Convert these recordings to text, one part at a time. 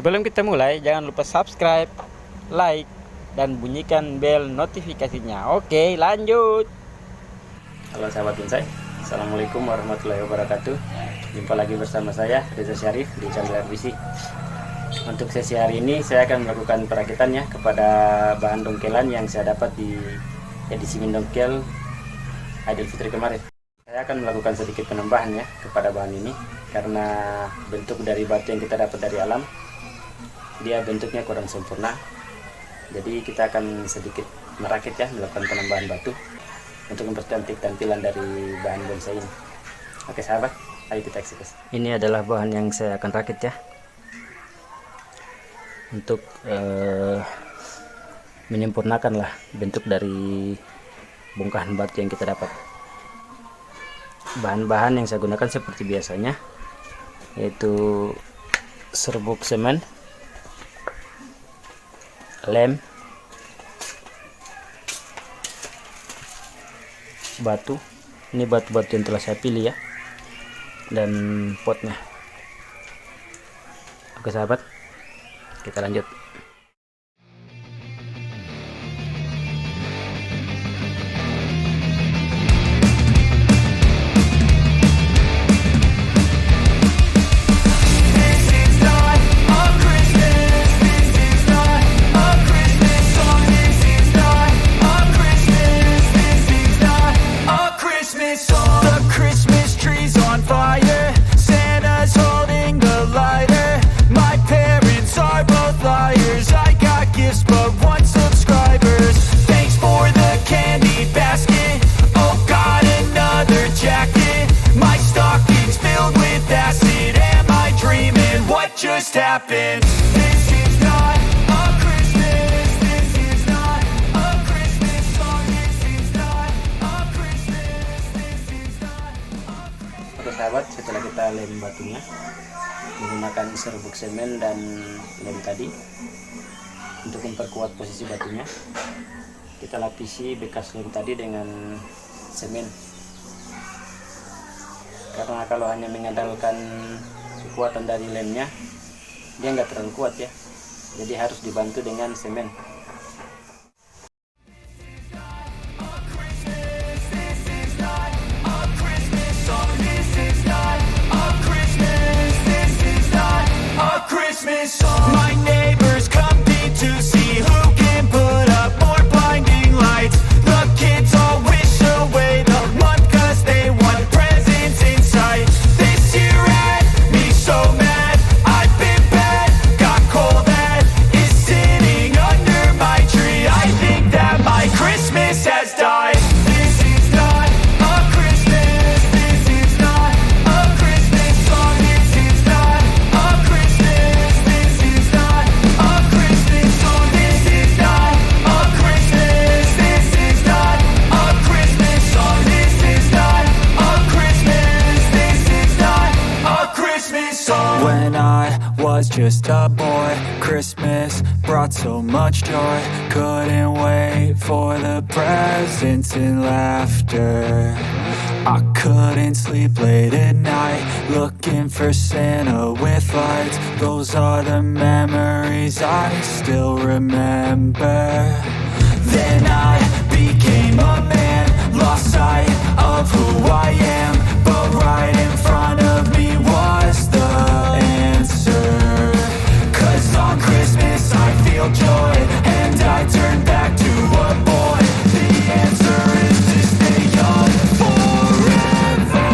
Sebelum kita mulai, jangan lupa subscribe, like, dan bunyikan bel notifikasinya. Oke, lanjut. Halo sahabat bonsai, assalamualaikum warahmatullahi wabarakatuh. Jumpa lagi bersama saya Reza di channel Sesi. Untuk sesi hari ini saya akan melakukan perakitannya kepada bahan dongkelan yang saya dapat di edisi mendongkel Idul Fitri kemarin. Saya akan melakukan sedikit penambahan ya kepada bahan ini, karena bentuk dari batu yang kita dapat dari alam, dia bentuknya kurang sempurna. Jadi kita akan sedikit merakit ya, melakukan penambahan batu untuk mempercantik tampilan dari bahan bonsai ini. Oke sahabat, ayo kita eksekusi. Ini adalah bahan yang saya akan rakit ya, untuk menyempurnakan lah bentuk dari bongkahan batu yang kita dapat. Bahan-bahan yang saya gunakan seperti biasanya, yaitu serbuk semen, lem, batu. Ini batu-batu yang telah saya pilih ya, dan potnya. Oke sahabat, kita lanjut. Happen. This is not a Christmas. This is not a Christmas song. This is not a Christmas. This is not a Christmas. Oke sahabat, setelah kita lem batunya menggunakan serbuk semen dan lem tadi untuk memperkuat posisi batunya, kita lapisi bekas lem tadi dengan semen. Karena kalau hanya mengandalkan kekuatan dari lemnya, dia nggak terlalu kuat ya, jadi harus dibantu dengan semen. Just a boy, Christmas brought so much joy. Couldn't wait for the presents and laughter. I couldn't sleep late at night, looking for Santa with lights. Those are the memories I still remember. Then I became a man, lost sight of who I am, but right in front of me was the answer. On Christmas I feel joy, and I turn back to a boy. The answer is to stay young forever.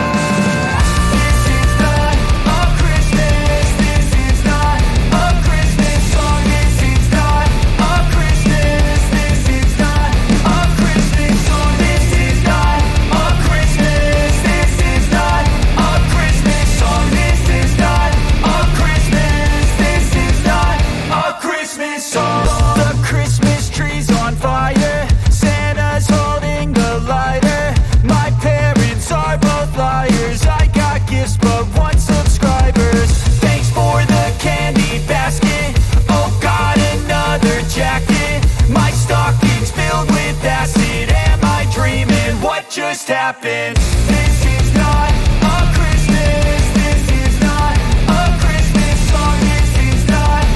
This is not a Christmas. This is not a Christmas song. This is not a Christmas. This is not a Christmas song. This is not a Christmas. This is not a Christmas song. This is not a Christmas. This is not a Christmas song. The Christmas tree's on fire, Santa's holding the lighter. My parents are both liars, I got gifts but one subscribers. Thanks for the candy basket, oh got another jacket. My stocking's filled with acid, am I dreaming? What just happened? This is not a Christmas. This is not a Christmas song. This is not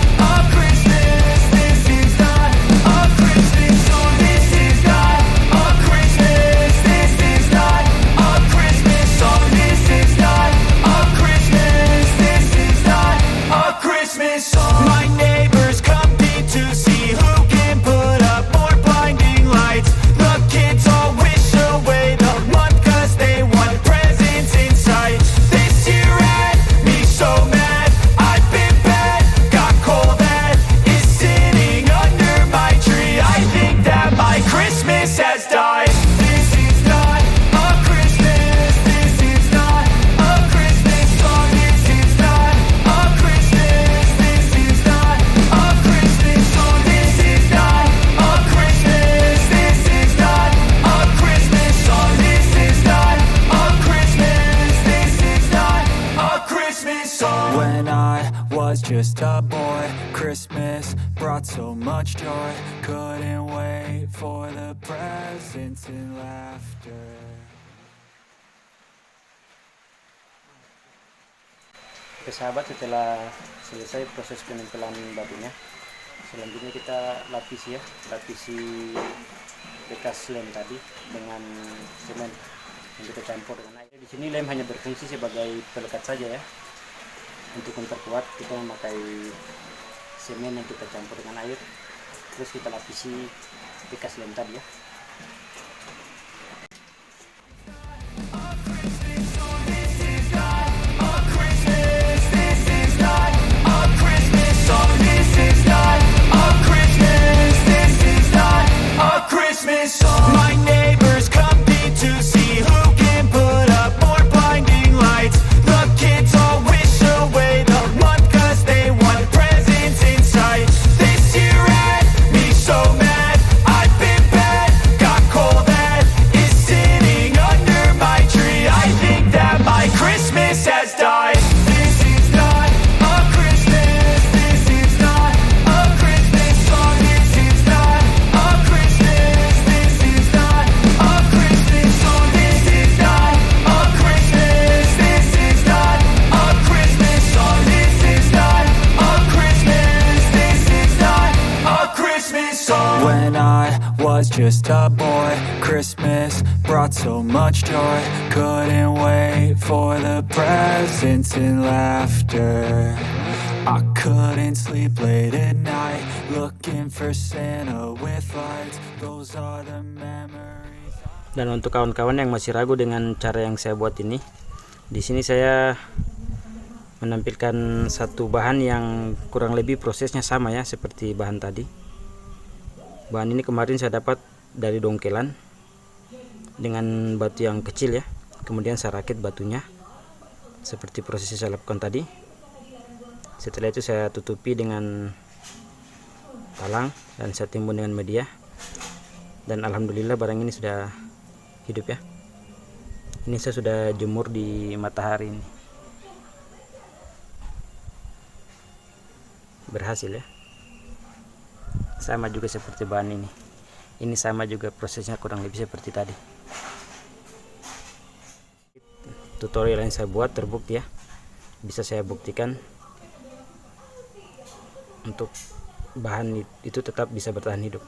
just a boy, Christmas brought so much joy. Couldn't wait for the presents and laughter. Oke sahabat, setelah selesai proses penempelan batunya, selanjutnya kita lapisi bekas lem tadi dengan semen yang kita campur dengan air. Di sini lem hanya berfungsi sebagai pelekat saja ya. Untuk memperkuat kita memakai semen yang kita campur dengan air, terus kita lapisi bekas lem tadi ya. My neighbors compete to see who can put up more blinding lights. The kids all wish away the month cause they want presents in sight. This year had me so mad, I've been bad, got cold that is sitting under my tree. I think that my Christmas has died. This is not a Christmas, this is not a Christmas song, this is not a Christmas. When I was just a boy, Christmas brought so much joy. Couldn't wait for the presents and laughter. I couldn't sleep late at night, looking for Santa with lights. Those are the memories. Dan untuk kawan-kawan yang masih ragu dengan cara yang saya buat ini, di sini saya menampilkan satu bahan yang kurang lebih prosesnya sama ya seperti bahan tadi. Bahan ini kemarin saya dapat dari dongkelan dengan batu yang kecil ya. Kemudian saya rakit batunya seperti proses yang saya lakukan tadi. Setelah itu saya tutupi dengan talang dan saya timbun dengan media. Dan alhamdulillah barang ini sudah hidup ya. Ini saya sudah jemur di matahari ini. Berhasil ya. Sama juga seperti bahan ini. Ini sama juga prosesnya kurang lebih seperti tadi. Tutorial yang saya buat terbukti ya. Bisa saya buktikan untuk bahan itu tetap bisa bertahan hidup.